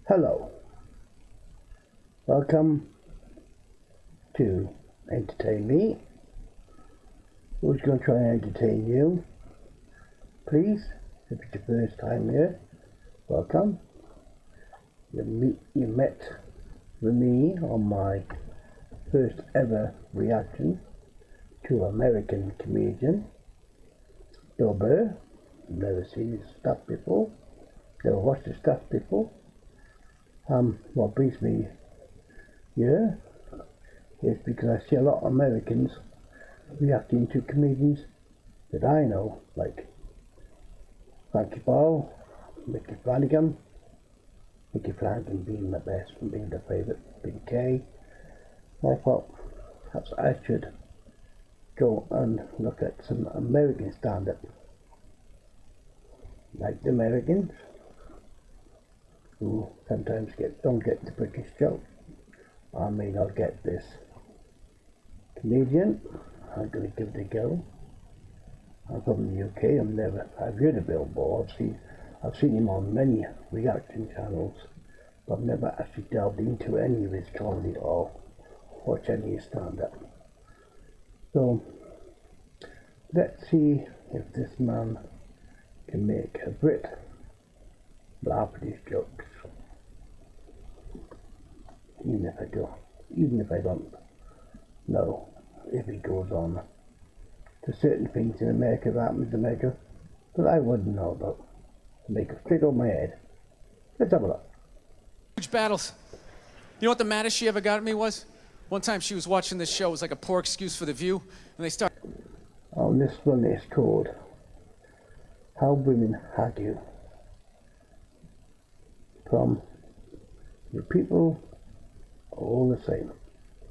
Hello, welcome to entertain me. Who's going to try and entertain you? Please, if it's your first time here, welcome. You met with me on my first ever reaction to American comedian Burr. Never seen his stuff before, never watched his stuff before. What brings me here is because I see a lot of Americans reacting to comedians that I know, like Frankie Ball, Mickey Flanagan being the best and being the favourite, Big K. I thought perhaps I should go and look at some American stand-up, like the Americans, who sometimes don't get the British joke. I may not get this comedian. I'm going to give it a go. I'm from the UK. I've heard of Bill Burr. I've seen him on many reaction channels, but I've never actually delved into any of his comedy or watched any of his stand-up. So let's see if this man can make a Brit laugh at his jokes. Even if I don't know if he goes on to certain things in America that happens in America that I wouldn't know about. Make it straight over my head. Let's have a look. Huge battles. You know what the maddest she ever got at me was? One time she was watching this show. It was like a poor excuse for The View, and they started. Oh, this one is called How Women Argue. From The People Are All the Same.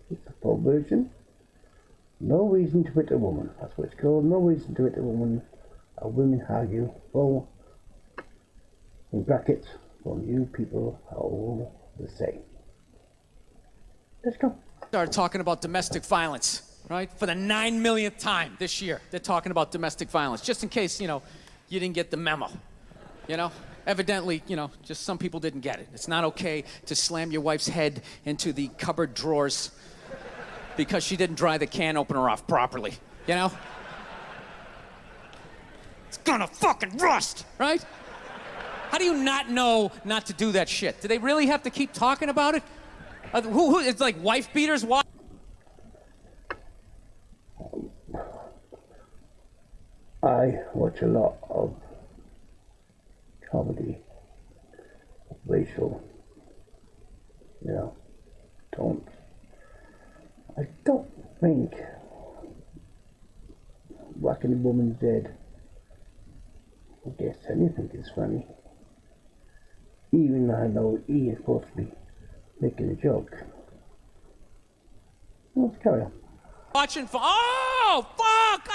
It's the full version. No Reason to Hit a Woman. That's what it's called. No Reason to Hit a Woman. How Women Argue. Full, in brackets, from You People Are All the Same. Let's go. Started talking about domestic violence, right? For the 9 millionth time this year, they're talking about domestic violence. Just in case, you didn't get the memo, Evidently, just some people didn't get it. It's not okay to slam your wife's head into the cupboard drawers because she didn't dry the can opener off properly, It's gonna fucking rust, right? How do you not know not to do that shit? Do they really have to keep talking about it? It's like wife beaters? Why? I watch a lot of comedy, racial, tones. I don't think whacking a woman's head, I guess anything is funny. Even though I know he is supposed to be making a joke. Let's carry on. Watching for, oh, fuck,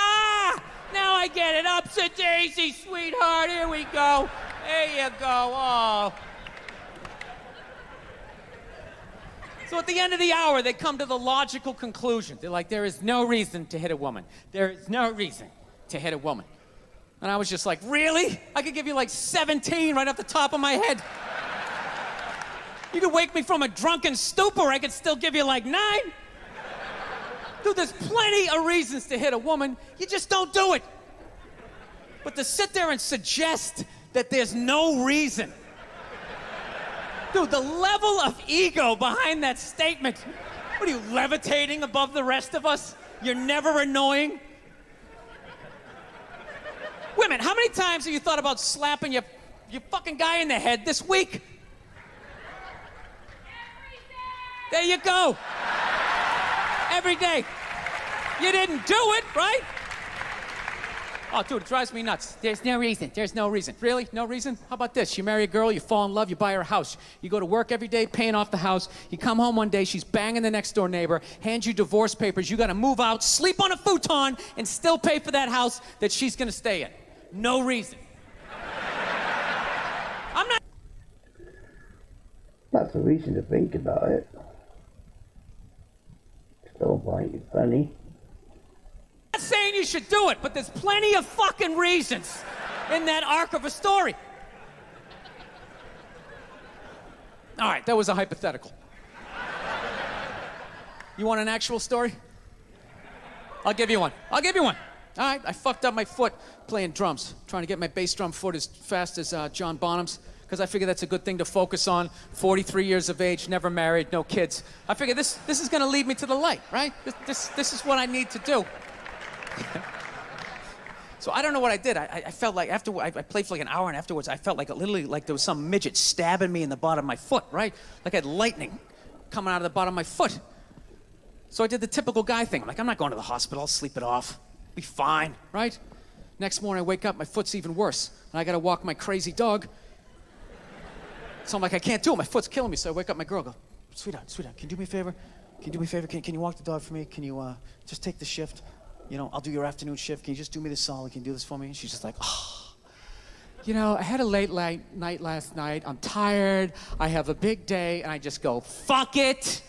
now I get it. Ups a daisy, sweetheart, here we go. There you go, oh. So at the end of the hour, they come to the logical conclusion. They're like, there is no reason to hit a woman. There is no reason to hit a woman. And I was just like, really? I could give you like 17 right off the top of my head. You could wake me from a drunken stupor, I could still give you like 9. Dude, there's plenty of reasons to hit a woman. You just don't do it. But to sit there and suggest that there's no reason. Dude, the level of ego behind that statement. What are you, levitating above the rest of us? You're never annoying? Women, how many times have you thought about slapping your fucking guy in the head this week? There you go. Every day. You didn't do it, right? Oh, dude, it drives me nuts. There's no reason. There's no reason. Really? No reason? How about this? You marry a girl, you fall in love, you buy her a house. You go to work every day, paying off the house. You come home one day, she's banging the next door neighbor, hands you divorce papers. You got to move out, sleep on a futon, and still pay for that house that she's going to stay in. No reason. I'm not... That's a reason to think about it. Still find it funny. I'm not saying you should do it, but there's plenty of fucking reasons in that arc of a story. All right, that was a hypothetical. You want an actual story? I'll give you one. All right, I fucked up my foot playing drums, trying to get my bass drum foot as fast as John Bonham's, because I figure that's a good thing to focus on. 43 years of age, never married, no kids. I figure this is going to lead me to the light, right? This is what I need to do. So I don't know what I did. I felt like after I played for like an hour, and afterwards I felt like literally like there was some midget stabbing me in the bottom of my foot, right? Like I had lightning coming out of the bottom of my foot. So I did the typical guy thing. Like, I'm not going to the hospital. I'll sleep it off. Be fine, right? Next morning I wake up, my foot's even worse, and I got to walk my crazy dog. So I'm like, I can't do it. My foot's killing me. So I wake up my girl, go, sweetheart, can you do me a favor? Can you walk the dog for me? Can you just take the shift? You know, I'll do your afternoon shift. Can you just do me this solid? Can you do this for me? And she's just like, oh, you know, I had a late night last night. I'm tired. I have a big day. And I just go, fuck it.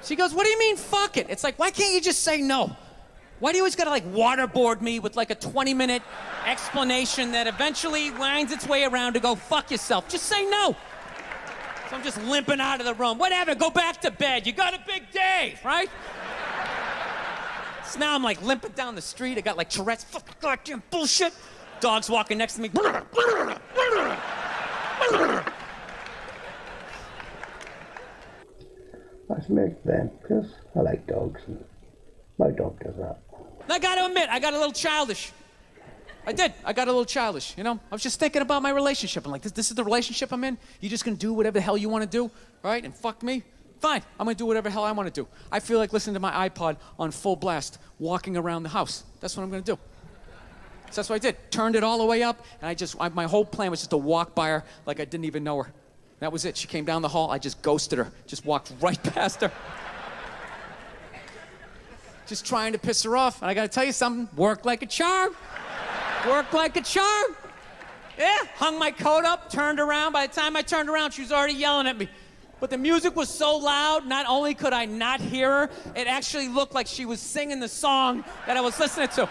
She goes, what do you mean, fuck it? It's like, why can't you just say no? Why do you always gotta like waterboard me with like a 20-minute explanation that eventually winds its way around to go, fuck yourself? Just say no. So I'm just limping out of the room. Whatever, go back to bed. You got a big day, right? So now I'm like limping down the street. I got like Tourette's, fucking goddamn bullshit. Dog's walking next to me. That's me then, because I like dogs, and my dog does that. I gotta admit, I got a little childish. I did. I got a little childish, you know? I was just thinking about my relationship. I'm like, this is the relationship I'm in? You just gonna do whatever the hell you wanna do, right? And fuck me? Fine, I'm gonna do whatever the hell I wanna do. I feel like listening to my iPod on full blast, walking around the house. That's what I'm gonna do. So that's what I did. Turned it all the way up, and my whole plan was just to walk by her like I didn't even know her. That was it. She came down the hall, I just ghosted her. Just walked right past her. Just trying to piss her off. And I gotta tell you something, worked like a charm. Worked like a charm. Yeah, hung my coat up, turned around. By the time I turned around, she was already yelling at me. But the music was so loud, not only could I not hear her, it actually looked like she was singing the song that I was listening to.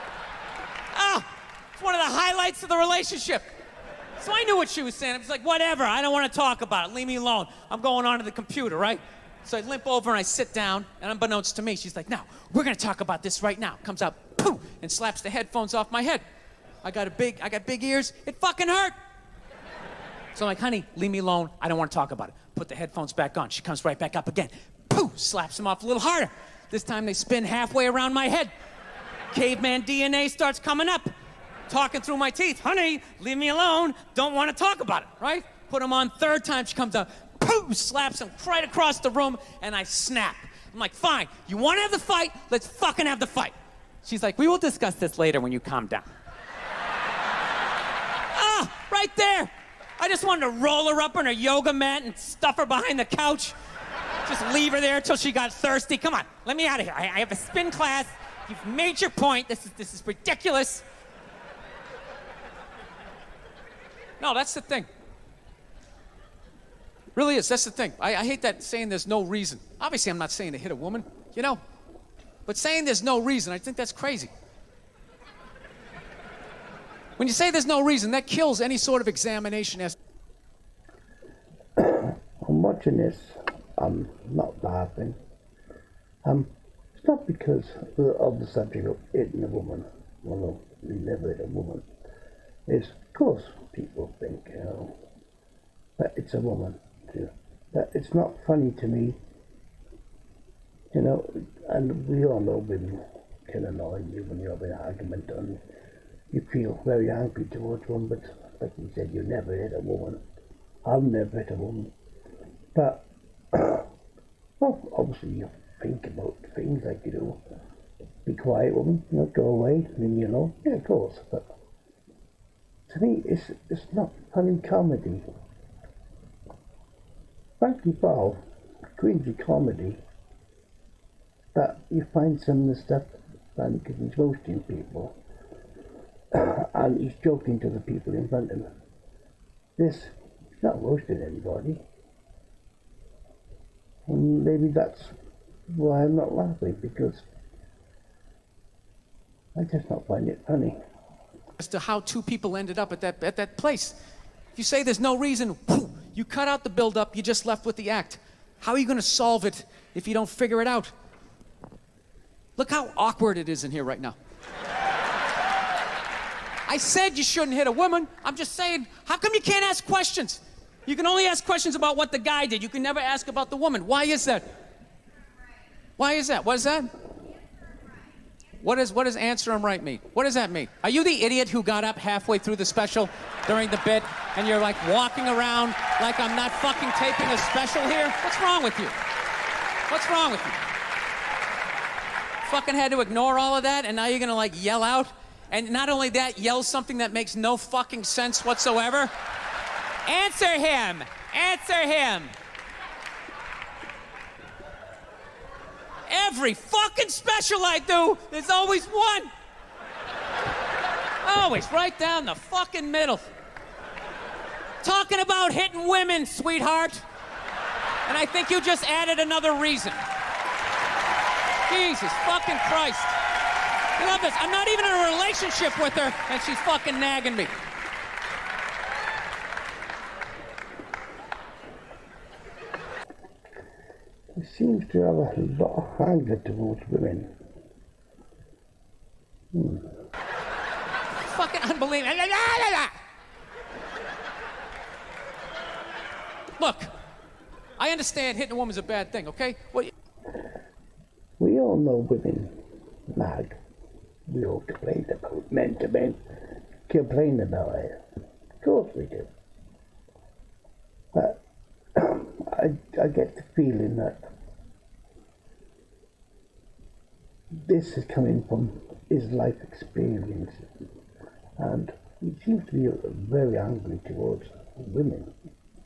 Ah, it's one of the highlights of the relationship. So I knew what she was saying. I was like, whatever, I don't want to talk about it. Leave me alone. I'm going on to the computer, right? So I limp over and I sit down, and unbeknownst to me, she's like, now, we're gonna talk about this right now. Comes out, poof, and slaps the headphones off my head. I got big ears. It fucking hurt. So I'm like, honey, leave me alone. I don't want to talk about it. Put the headphones back on. She comes right back up again. Poof, slaps them off a little harder. This time they spin halfway around my head. Caveman DNA starts coming up. Talking through my teeth. Honey, leave me alone. Don't want to talk about it, right? Put them on. Third time she comes out. Poof, slaps him right across the room, and I snap. I'm like, fine, you want to have the fight? Let's fucking have the fight. She's like, we will discuss this later when you calm down. Ah, right there. I just wanted to roll her up on her yoga mat and stuff her behind the couch. Just leave her there until she got thirsty. Come on, let me out of here. I have a spin class. You've made your point. This is ridiculous. No, that's the thing. Really is, that's the thing. I hate that saying there's no reason. Obviously, I'm not saying to hit a woman, you know? But saying there's no reason, I think that's crazy. When you say there's no reason, that kills any sort of examination as... I'm watching this, I'm not laughing. It's not because of the subject of hitting a woman. Well, no, we never hit a woman. It's, of course, people think, you know, that it's a woman. That it's not funny to me, you know, and we all know women can annoy you when you have an argument and you feel very angry towards one, but like you said, you never hit a woman. I'll never hit a woman. But, well, obviously you think about things like you do. Be quiet, woman, you know, go away, leave me alone. Yeah, of course, but to me, it's not funny comedy. Frankly, Paul, cringy comedy, that you find some of the stuff funny because he's roasting people and he's joking to the people in front of him. He's not roasting anybody. And maybe that's why I'm not laughing, because I just not find it funny. As to how two people ended up at that place. If you say there's no reason, You cut out the build-up, you're just left with the act. How are you gonna solve it if you don't figure it out? Look how awkward it is in here right now. I said you shouldn't hit a woman. I'm just saying, how come you can't ask questions? You can only ask questions about what the guy did. You can never ask about the woman. Why is that? Why is that? What is that? What does answer him right mean? What does that mean? Are you the idiot who got up halfway through the special during the bit and you're like walking around like I'm not fucking taping a special here? What's wrong with you? What's wrong with you? Fucking had to ignore all of that and now you're gonna like yell out? And not only that, yell something that makes no fucking sense whatsoever? Answer him! Answer him! Every fucking special I do, there's always one. Always right down the fucking middle. Talking about hitting women, sweetheart. And I think you just added another reason. Jesus fucking Christ. You love this. I'm not even in a relationship with her, and she's fucking nagging me. He seems to have a lot of anger towards women. Fucking unbelievable. Look, I understand hitting a woman's a bad thing, okay? We all know women nag. We all complain about men to men. Complain about it. Of course we do. But I get the feeling that this is coming from his life experience, and he seems to be very angry towards women.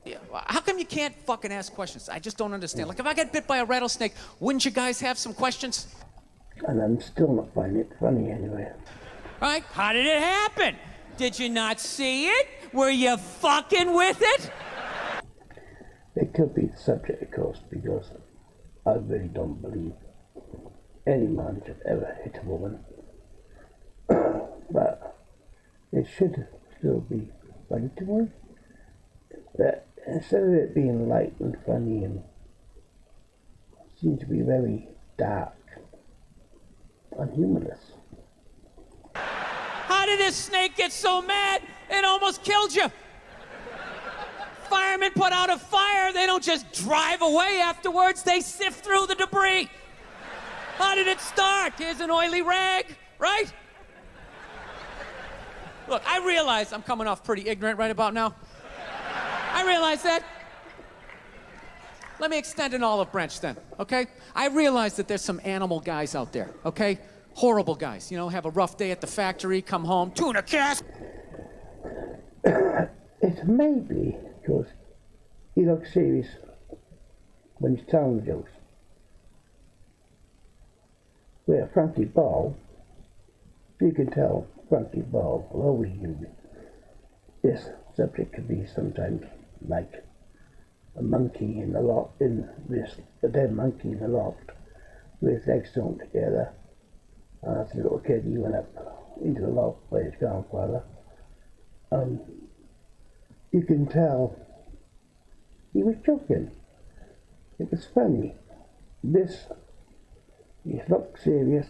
Yeah, how come you can't fucking ask questions? I just don't understand. Like, if I get bit by a rattlesnake, wouldn't you guys have some questions? And I'm still not finding it funny anyway. All right, how did it happen? Did you not see it? Were you fucking with it? It could be the subject, of course, because I really don't believe any man should ever hit a woman. But it should still be funny to me. But instead of it being light and funny, and it seems to be very dark and humorless. How did this snake get so mad it almost killed you? Firemen put out a fire, they don't just drive away afterwards, they sift through the debris. How did it start? Here's an oily rag, right? Look, I realize I'm coming off pretty ignorant right about now. I realize that. Let me extend an olive branch then, okay? I realize that there's some animal guys out there, okay? Horrible guys, you know, have a rough day at the factory, come home, tuna cast. It may be because he looks serious when he's telling the jokes. Where Frankie Ball, you can tell Frankie Ball will always use it. This subject could be sometimes like a monkey in the loft, a dead monkey in the loft with his legs sewn together. And as a little kid, he went up into the loft by his grandfather. You can tell he was joking. It was funny. This, he looked serious.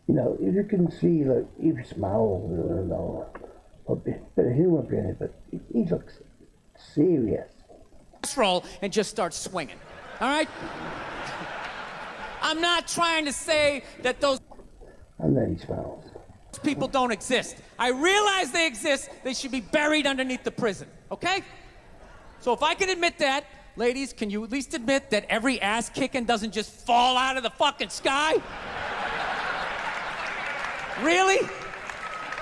You know, if you can see, like, if he smiles, you know, a bit of humor behind it, but he looks serious. Roll and just start swinging, all right? I'm not trying to say that those And then he smiles. people don't exist. I realize they exist. They should be buried underneath the prison, okay? So if I can admit that, ladies, can you at least admit that every ass kicking doesn't just fall out of the fucking sky? Really?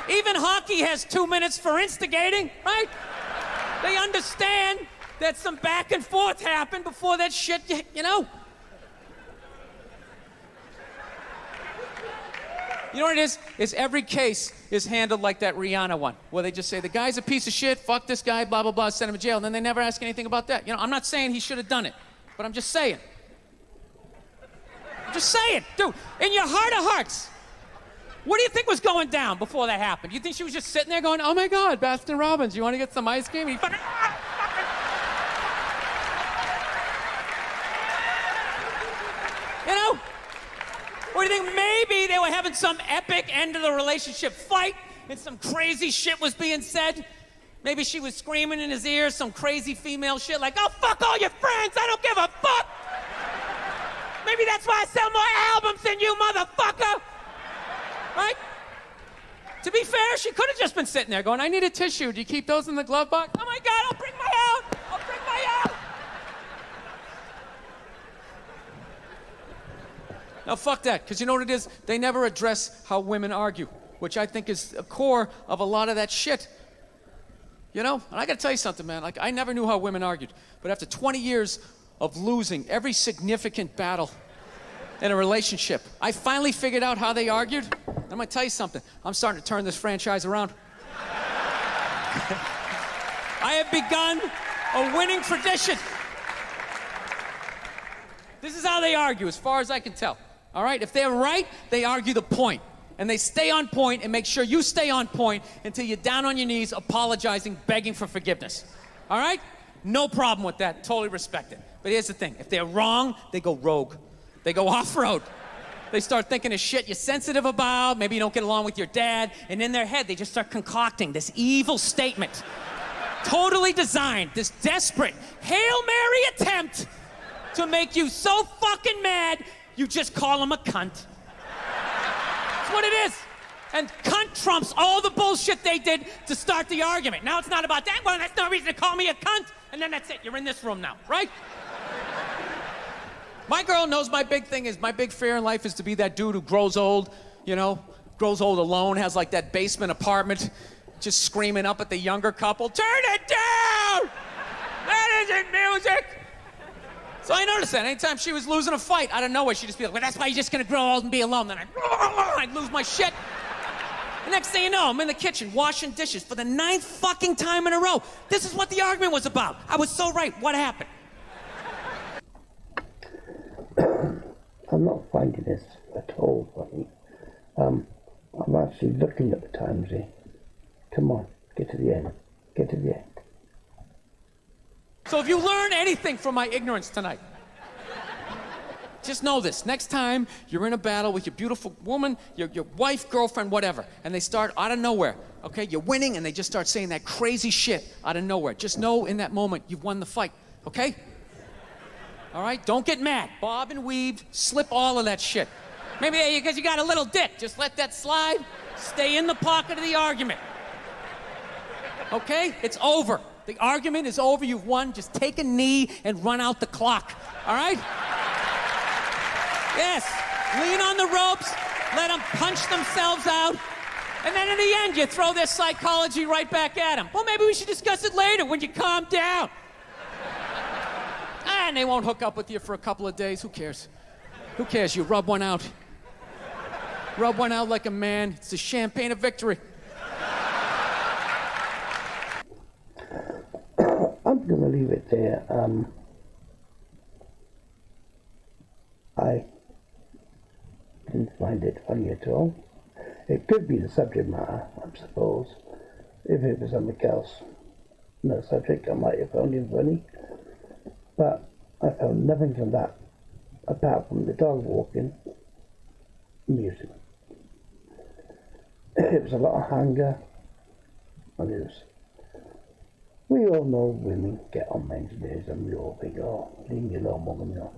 Even hockey has 2 minutes for instigating, right? They understand that some back and forth happened before that shit, you know? You know what it is every case is handled like that Rihanna one, where they just say, the guy's a piece of shit, fuck this guy, blah, blah, blah, send him to jail, and then they never ask anything about that. You know, I'm not saying he should have done it, but I'm just saying. I'm just saying, dude, in your heart of hearts, what do you think was going down before that happened? You think she was just sitting there going, oh my God, Baskin Robbins, you want to get some ice cream? And he fucking, You know? Or do you think maybe they were having some epic end of the relationship fight and some crazy shit was being said? Maybe she was screaming in his ear some crazy female shit like, "Oh, fuck all your friends, I don't give a fuck!" Maybe that's why I sell more albums than you, motherfucker! Right? To be fair, she could have just been sitting there going, "I need a tissue. Do you keep those in the glove box?" "Oh my God, I'll bring my out! I'll bring my out!" Now, fuck that, because you know what it is? They never address how women argue, which I think is the core of a lot of that shit. You know? And I gotta tell you something, man. Like, I never knew how women argued, but after 20 years of losing every significant battle in a relationship, I finally figured out how they argued. I'm gonna tell you something. I'm starting to turn this franchise around. I have begun a winning tradition. This is how they argue, as far as I can tell. All right? If they're right, they argue the point. And they stay on point and make sure you stay on point until you're down on your knees, apologizing, begging for forgiveness. All right? No problem with that. Totally respect it. But here's the thing. If they're wrong, they go rogue. They go off-road. They start thinking of shit you're sensitive about. Maybe you don't get along with your dad. And in their head, they just start concocting this evil statement. Totally designed, this desperate Hail Mary attempt to make you so fucking mad, you just call them a cunt. That's what it is. And cunt trumps all the bullshit they did to start the argument. Now it's not about that. Well, that's no reason to call me a cunt. And then that's it. You're in this room now, right? My girl knows my big thing is, my big fear in life is to be that dude who grows old, you know, grows old alone, has like that basement apartment, just screaming up at the younger couple, "Turn it down! That isn't music!" So I noticed that anytime she was losing a fight, out of nowhere, she'd just be like, "Well, that's why you're just gonna grow old and be alone." Then I'd lose my shit. The next thing you know, I'm in the kitchen washing dishes for the 9th fucking time in a row. This is what the argument was about. I was so right. What happened? I'm not finding this at all funny. I'm actually looking at the times here. Come on, get to the end. Get to the end. So if you learn anything from my ignorance tonight, just know this. Next time you're in a battle with your beautiful woman, your wife, girlfriend, whatever, and they start out of nowhere, okay? You're winning and they just start saying that crazy shit out of nowhere. Just know in that moment you've won the fight, okay? All right? Don't get mad. Bob and weave, slip all of that shit. Maybe because you got a little dick. Just let that slide. Stay in the pocket of the argument. Okay? It's over. The argument is over. You've won. Just take a knee and run out the clock. All right? Yes. Lean on the ropes. Let them punch themselves out. And then in the end, you throw their psychology right back at them. Well, maybe we should discuss it later when you calm down. And they won't hook up with you for a couple of days. Who cares? Who cares? You rub one out. Rub one out like a man. It's the champagne of victory. I'm going to leave it there. I didn't find it funny at all. It could be the subject matter, I suppose. If it was something else, no subject, I might have found it funny. But I found nothing from that, apart from the dog walking, music. It was a lot of anger, and it was, we all know women get on men's nerves, and we all think, "Oh, leave me alone, woman," you know.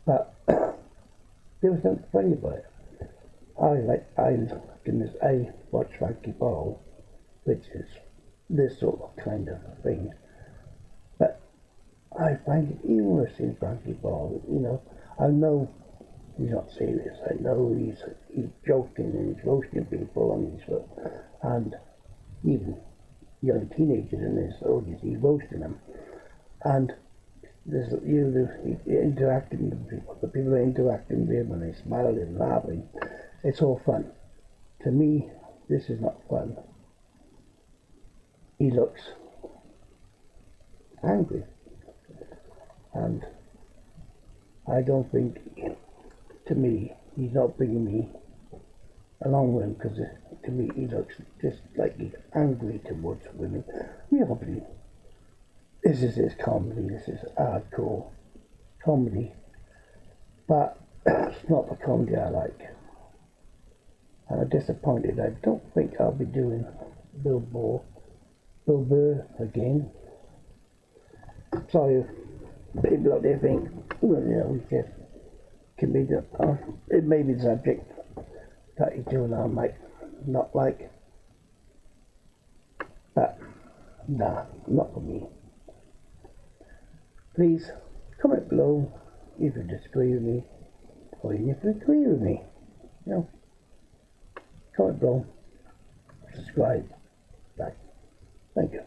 But there was nothing funny about it. I watch Frankie Ball, which is this sort of kind of thing. But I find it even worse in Frankie Ball. You know, I know he's not serious. I know he's joking and he's roasting people and even young teenagers in his audience, he's roasting them. And there's interacting with people. The people are interacting with him and they're smiling and laughing. It's all fun. To me, this is not fun. He looks angry. And I don't think, to me, he's not bringing me along with him, because to me he looks just like he's angry towards women. Obviously, this is his comedy, this is hardcore comedy. But It's not the comedy I like. And I'm disappointed. I don't think I'll be doing Bill Burr again. Sorry, people out there think, well, you know, he's just comedian. It may be the subject that he's doing I might not like. But, nah, not for me. Please, comment below if you disagree with me, or even if you agree with me. You know, comment below, subscribe, like. Thank you.